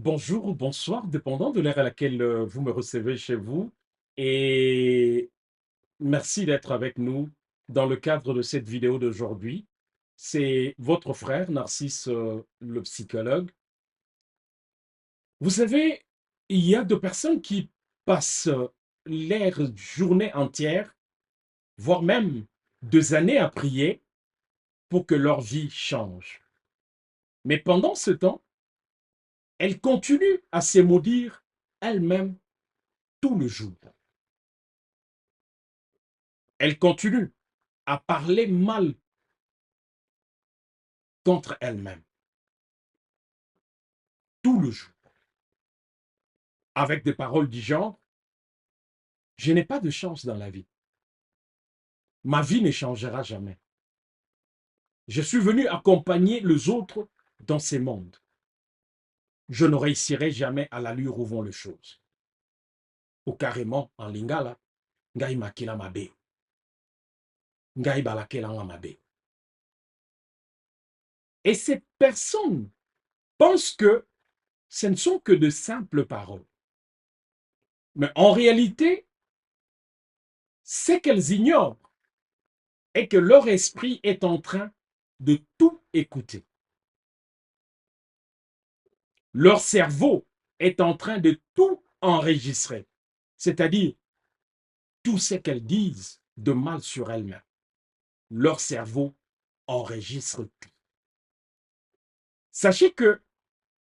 Bonjour ou bonsoir, dépendant de l'heure à laquelle vous me recevez chez vous. Et merci d'être avec nous dans le cadre de cette vidéo d'aujourd'hui. C'est votre frère, Narcisse, le psychologue. Vous savez, il y a des personnes qui passent leur journée entière, voire même 2 années à prier pour que leur vie change. Mais pendant ce temps, elles continuent à se maudire elles-mêmes tout le jour. Elles continuent à parler mal contre elles-mêmes tout le jour, avec des paroles du genre, je n'ai pas de chance dans la vie. Ma vie ne changera jamais. Je suis venu accompagner les autres dans ces mondes. Je ne réussirai jamais à l'allure où vont les choses. Ou carrément, en lingala, ngai makila mabe, ngai balakela mabe. Et ces personnes pensent que ce ne sont que de simples paroles. Mais en réalité, c'est qu'elles ignorent et que leur esprit est en train de tout écouter. Leur cerveau est en train de tout enregistrer, c'est-à-dire tout ce qu'elles disent de mal sur elles-mêmes. Leur cerveau enregistre tout. Sachez que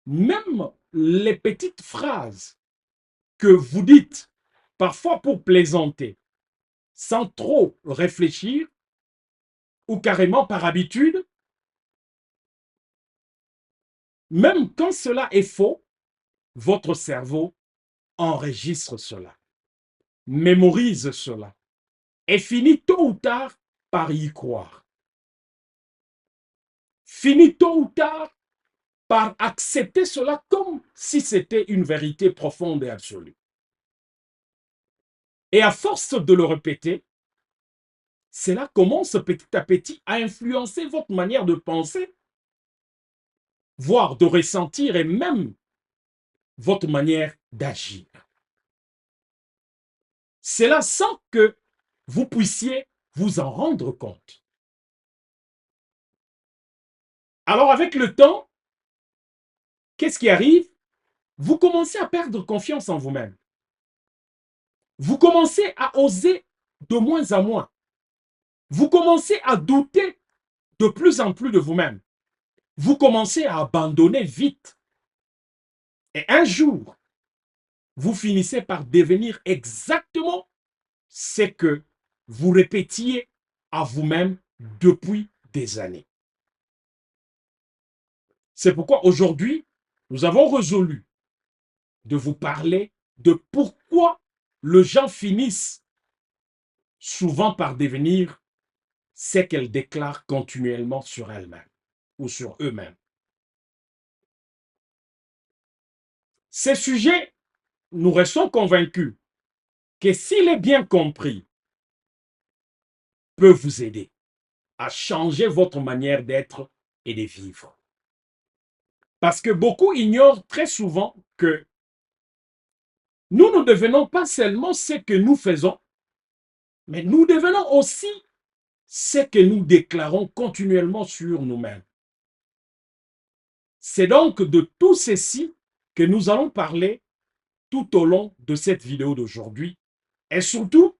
même les petites phrases que vous dites, parfois pour plaisanter, sans trop réfléchir, ou carrément par habitude, même quand cela est faux, votre cerveau enregistre cela, mémorise cela, et finit tôt ou tard par y croire. Finit tôt ou tard par accepter cela comme si c'était une vérité profonde et absolue. Et à force de le répéter, cela commence petit à petit à influencer votre manière de penser, voire de ressentir et même votre manière d'agir. Cela sans que vous puissiez vous en rendre compte. Alors avec le temps, qu'est-ce qui arrive? Vous commencez à perdre confiance en vous-même. Vous commencez à oser de moins en moins. Vous commencez à douter de plus en plus de vous-même. Vous commencez à abandonner vite. Et un jour, vous finissez par devenir exactement ce que vous répétiez à vous-même depuis des années. C'est pourquoi aujourd'hui, nous avons résolu de vous parler de pourquoi les gens finissent souvent par devenir ce qu'elles déclarent continuellement sur elles-mêmes ou sur eux-mêmes. Ces sujets, nous restons convaincus que s'il est bien compris, peut vous aider à changer votre manière d'être et de vivre. Parce que beaucoup ignorent très souvent que nous ne devenons pas seulement ce que nous faisons, mais nous devenons aussi ce que nous déclarons continuellement sur nous-mêmes. C'est donc de tout ceci que nous allons parler tout au long de cette vidéo d'aujourd'hui. Et surtout,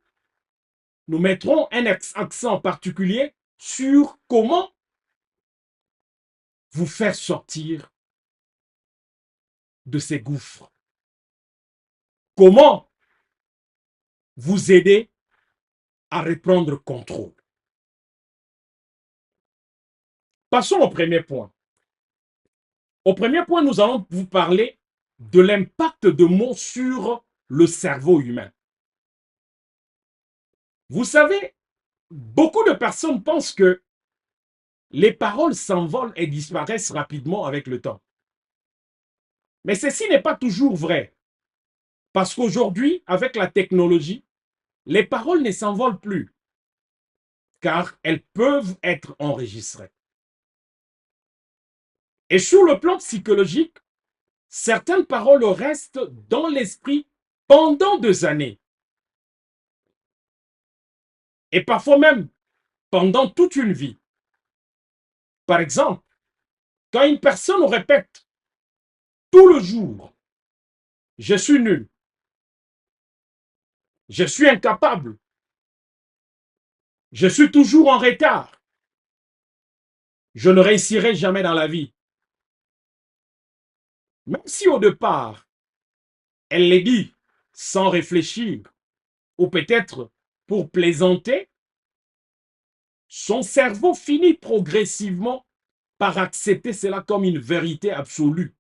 nous mettrons un accent particulier sur comment vous faire sortir de ces gouffres. Comment vous aider à reprendre contrôle. Passons au premier point. Au premier point, nous allons vous parler de l'impact de mots sur le cerveau humain. Vous savez, beaucoup de personnes pensent que les paroles s'envolent et disparaissent rapidement avec le temps. Mais ceci n'est pas toujours vrai. Parce qu'aujourd'hui, avec la technologie, les paroles ne s'envolent plus, car elles peuvent être enregistrées. Et sur le plan psychologique, certaines paroles restent dans l'esprit pendant des années. Et parfois même pendant toute une vie. Par exemple, quand une personne répète tout le jour, je suis nul, je suis incapable, je suis toujours en retard, je ne réussirai jamais dans la vie. Même si au départ, elle les dit sans réfléchir, ou peut-être pour plaisanter, son cerveau finit progressivement par accepter cela comme une vérité absolue.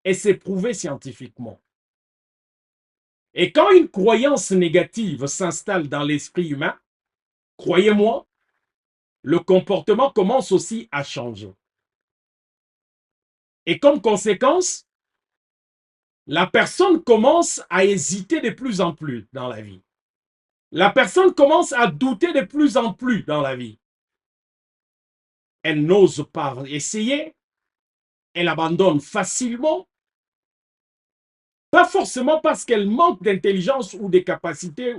Et c'est prouvé scientifiquement. Et quand une croyance négative s'installe dans l'esprit humain, croyez-moi, le comportement commence aussi à changer. Et comme conséquence, la personne commence à hésiter de plus en plus dans la vie. La personne commence à douter de plus en plus dans la vie. Elle n'ose pas essayer, elle abandonne facilement, pas forcément parce qu'elle manque d'intelligence ou de capacité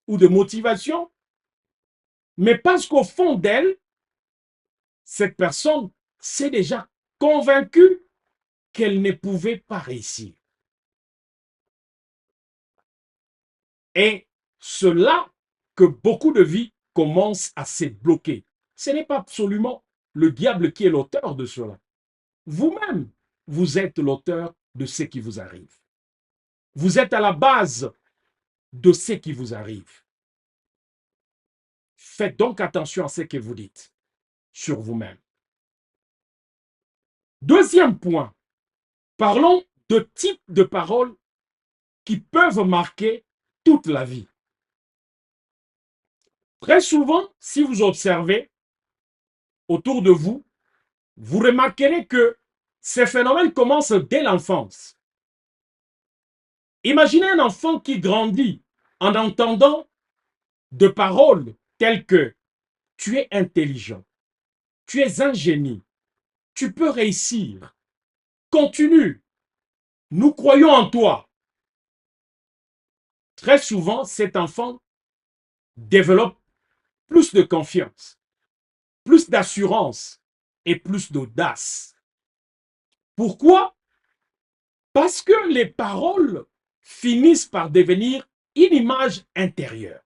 ou de motivation, mais parce qu'au fond d'elle, cette personne s'est déjà convaincue qu'elle ne pouvait pas réussir. Et cela que beaucoup de vies commencent à se bloquer. Ce n'est pas absolument le diable qui est l'auteur de cela. Vous-même, vous êtes l'auteur de ce qui vous arrive. Vous êtes à la base de ce qui vous arrive. Faites donc attention à ce que vous dites sur vous-même. Deuxième point, parlons de types de paroles qui peuvent marquer toute la vie. Très souvent, si vous observez autour de vous, vous remarquerez que ces phénomènes commencent dès l'enfance. Imaginez un enfant qui grandit en entendant de paroles telles que tu es intelligent, tu es un génie, tu peux réussir, continue, nous croyons en toi. Très souvent, cet enfant développe plus de confiance, plus d'assurance et plus d'audace. Pourquoi? Parce que les paroles finissent par devenir une image intérieure.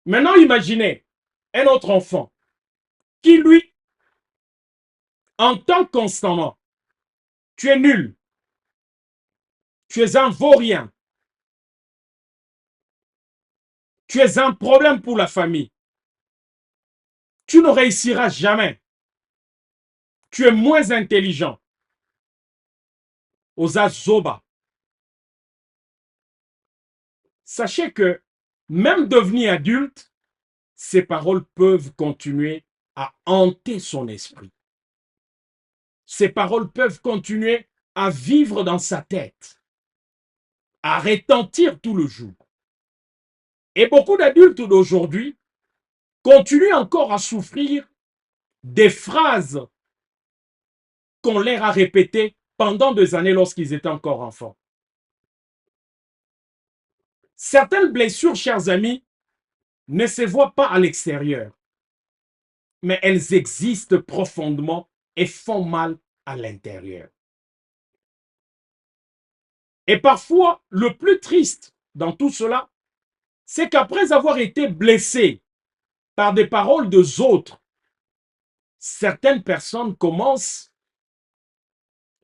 Maintenant, imaginez un autre enfant qui, lui, entend constamment, tu es nul, tu es un vaurien, tu es un problème pour la famille, tu ne réussiras jamais, tu es moins intelligent. Ozazoba. Sachez que même devenu adulte, ces paroles peuvent continuer à hanter son esprit. Ces paroles peuvent continuer à vivre dans sa tête, à retentir tout le jour. Et beaucoup d'adultes d'aujourd'hui continuent encore à souffrir des phrases qu'on leur a répétées pendant des années lorsqu'ils étaient encore enfants. Certaines blessures, chers amis, ne se voient pas à l'extérieur, mais elles existent profondément et font mal à l'intérieur. Et parfois, le plus triste dans tout cela, c'est qu'après avoir été blessé par des paroles des autres, certaines personnes commencent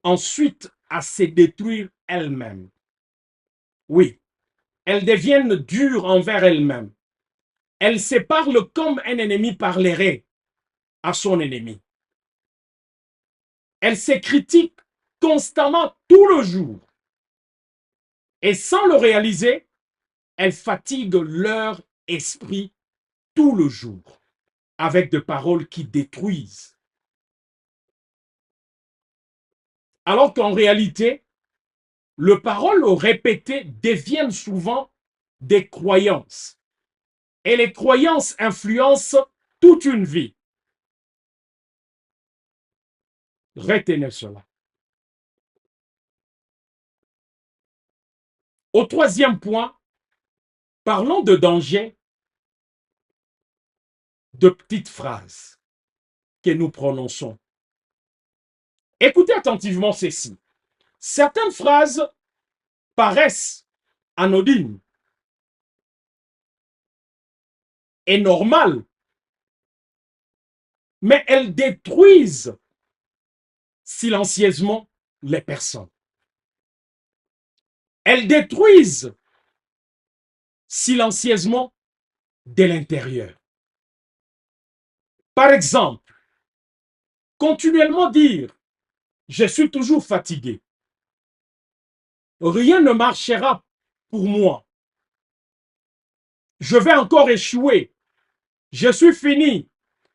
ensuite à se détruire elles-mêmes. Oui, elles deviennent dures envers elles-mêmes. Elles se parlent comme un ennemi parlerait à son ennemi. Elles se critiquent constamment tout le jour. Et sans le réaliser, elles fatiguent leur esprit tout le jour avec des paroles qui détruisent. Alors qu'en réalité, les paroles répétées deviennent souvent des croyances. Et les croyances influencent toute une vie. Retenez cela. Au troisième point, parlons de danger de petites phrases que nous prononçons. Écoutez attentivement ceci. Certaines phrases paraissent anodines et normales, mais elles détruisent silencieusement les personnes. Elles détruisent silencieusement de l'intérieur. Par exemple, continuellement dire « je suis toujours fatigué ». Rien ne marchera pour moi. Je vais encore échouer. Je suis fini.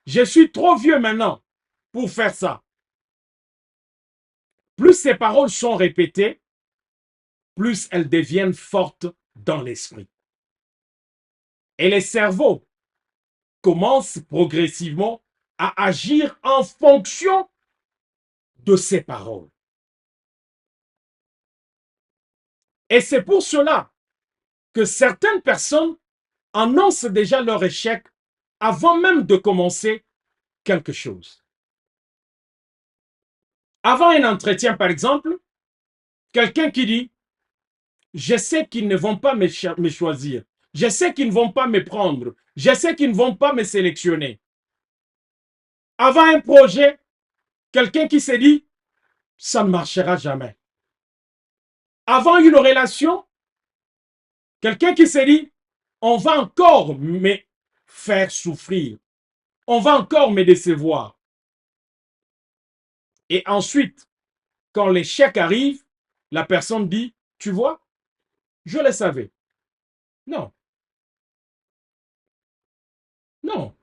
Je suis trop vieux maintenant pour faire ça. Plus ces paroles sont répétées, plus elles deviennent fortes dans l'esprit. Et les cerveaux commencent progressivement à agir en fonction de ces paroles. Et c'est pour cela que certaines personnes annoncent déjà leur échec avant même de commencer quelque chose. Avant un entretien, par exemple, quelqu'un qui dit « je sais qu'ils ne vont pas me choisir, je sais qu'ils ne vont pas me prendre, je sais qu'ils ne vont pas me sélectionner ». Avant un projet, quelqu'un qui se dit « ça ne marchera jamais ». Avant une relation, quelqu'un qui se dit « on va encore me faire souffrir, on va encore me décevoir ». Et ensuite, quand l'échec arrive, la personne dit « tu vois, je le savais ». Non. Non.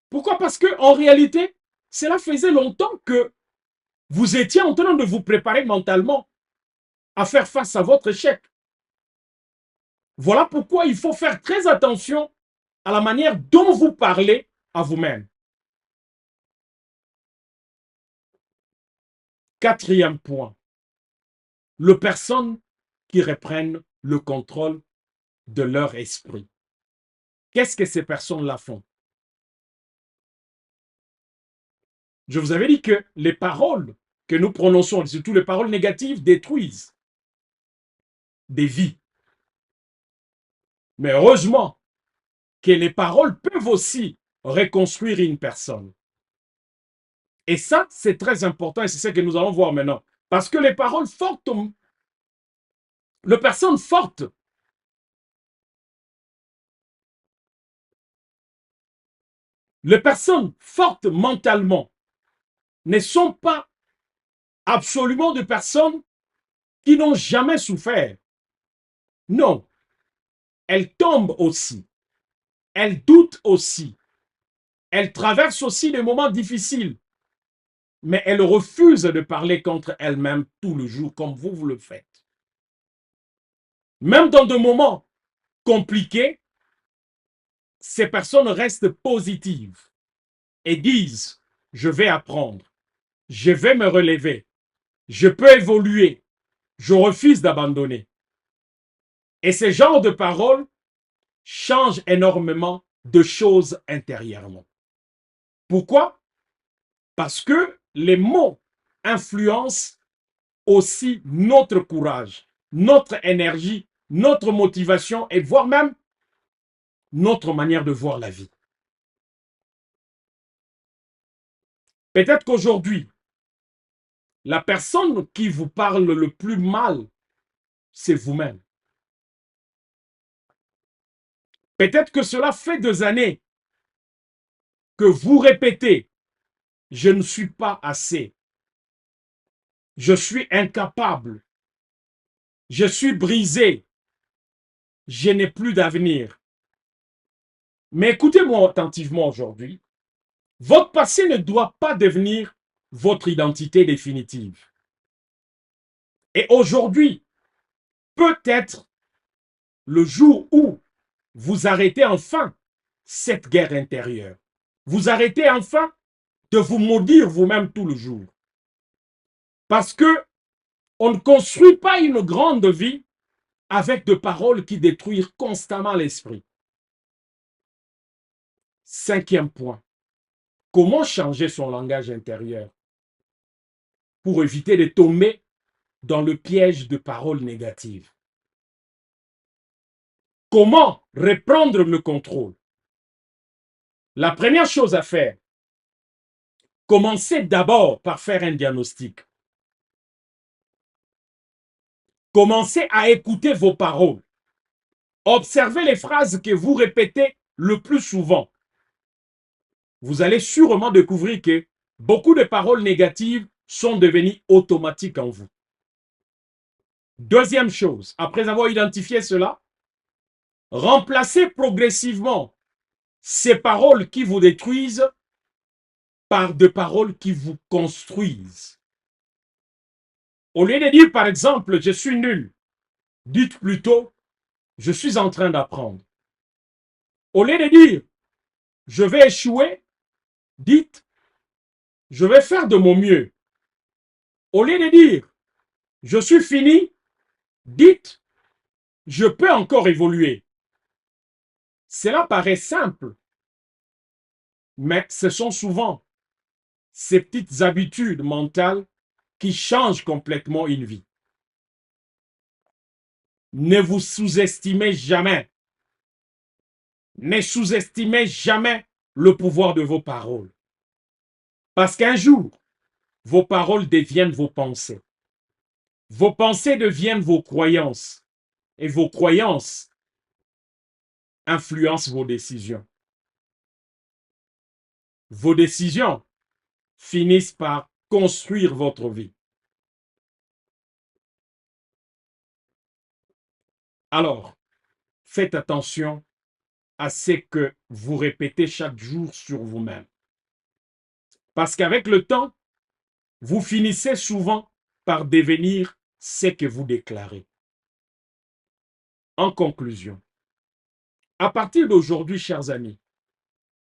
Pourquoi? Parce que en réalité, cela faisait longtemps que vous étiez en train de vous préparer mentalement à faire face à votre échec. Voilà pourquoi il faut faire très attention à la manière dont vous parlez à vous-même. Quatrième point, les personnes qui reprennent le contrôle de leur esprit. Qu'est-ce que ces personnes-là font? Je vous avais dit que les paroles que nous prononçons, surtout les paroles négatives, détruisent des vies. Mais heureusement que les paroles peuvent aussi reconstruire une personne. Et ça, c'est très important et c'est ce que nous allons voir maintenant. Parce que les paroles fortes, les personnes fortes, mentalement ne sont pas absolument des personnes qui n'ont jamais souffert. Non, elles tombent aussi, elles doutent aussi, elles traversent aussi des moments difficiles, mais elles refusent de parler contre elles-mêmes tout le jour comme vous le faites. Même dans des moments compliqués, ces personnes restent positives et disent « je vais apprendre, je vais me relever, je peux évoluer, je refuse d'abandonner ». Et ce genre de paroles changent énormément de choses intérieurement. Pourquoi? Parce que les mots influencent aussi notre courage, notre énergie, notre motivation et voire même notre manière de voir la vie. Peut-être qu'aujourd'hui, la personne qui vous parle le plus mal, c'est vous-même. Peut-être que cela fait des années que vous répétez « je ne suis pas assez »,« je suis incapable »,« je suis brisé »,« je n'ai plus d'avenir ». Mais écoutez-moi attentivement aujourd'hui. Votre passé ne doit pas devenir votre identité définitive. Et aujourd'hui, peut-être le jour où vous arrêtez enfin cette guerre intérieure. Vous arrêtez enfin de vous maudire vous-même tout le jour. Parce que on ne construit pas une grande vie avec de paroles qui détruisent constamment l'esprit. Cinquième point, comment changer son langage intérieur pour éviter de tomber dans le piège de paroles négatives? Comment reprendre le contrôle? La première chose à faire, commencez d'abord par faire un diagnostic. Commencez à écouter vos paroles. Observez les phrases que vous répétez le plus souvent. Vous allez sûrement découvrir que beaucoup de paroles négatives sont devenues automatiques en vous. Deuxième chose, après avoir identifié cela, remplacez progressivement ces paroles qui vous détruisent par des paroles qui vous construisent. Au lieu de dire, par exemple, je suis nul, dites plutôt, je suis en train d'apprendre. Au lieu de dire, je vais échouer, dites, je vais faire de mon mieux. Au lieu de dire, je suis fini, dites, je peux encore évoluer. Cela paraît simple, mais ce sont souvent ces petites habitudes mentales qui changent complètement une vie. Ne vous sous-estimez jamais. Ne sous-estimez jamais le pouvoir de vos paroles. Parce qu'un jour, vos paroles deviennent vos pensées. Vos pensées deviennent vos croyances. Et vos croyances influencent vos décisions. Vos décisions finissent par construire votre vie. Alors, faites attention à ce que vous répétez chaque jour sur vous-même. Parce qu'avec le temps, vous finissez souvent par devenir ce que vous déclarez. En conclusion, à partir d'aujourd'hui, chers amis,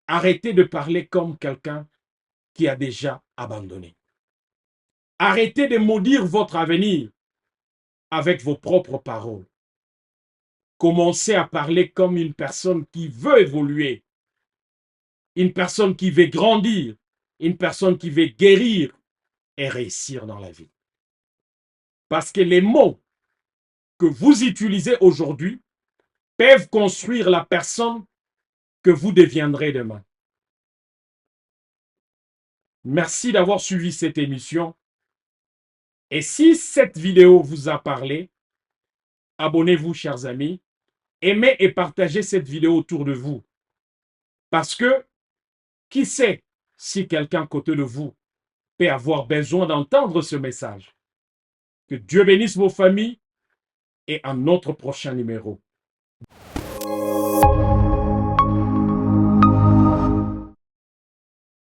arrêtez de parler comme quelqu'un qui a déjà abandonné. Arrêtez de maudire votre avenir avec vos propres paroles. Commencez à parler comme une personne qui veut évoluer, une personne qui veut grandir, une personne qui veut guérir et réussir dans la vie. Parce que les mots que vous utilisez aujourd'hui peuvent construire la personne que vous deviendrez demain. Merci d'avoir suivi cette émission. Et si cette vidéo vous a parlé, abonnez-vous, chers amis. Aimez et partagez cette vidéo autour de vous. Parce que, qui sait si quelqu'un à côté de vous peut avoir besoin d'entendre ce message. Que Dieu bénisse vos familles et à notre prochain numéro.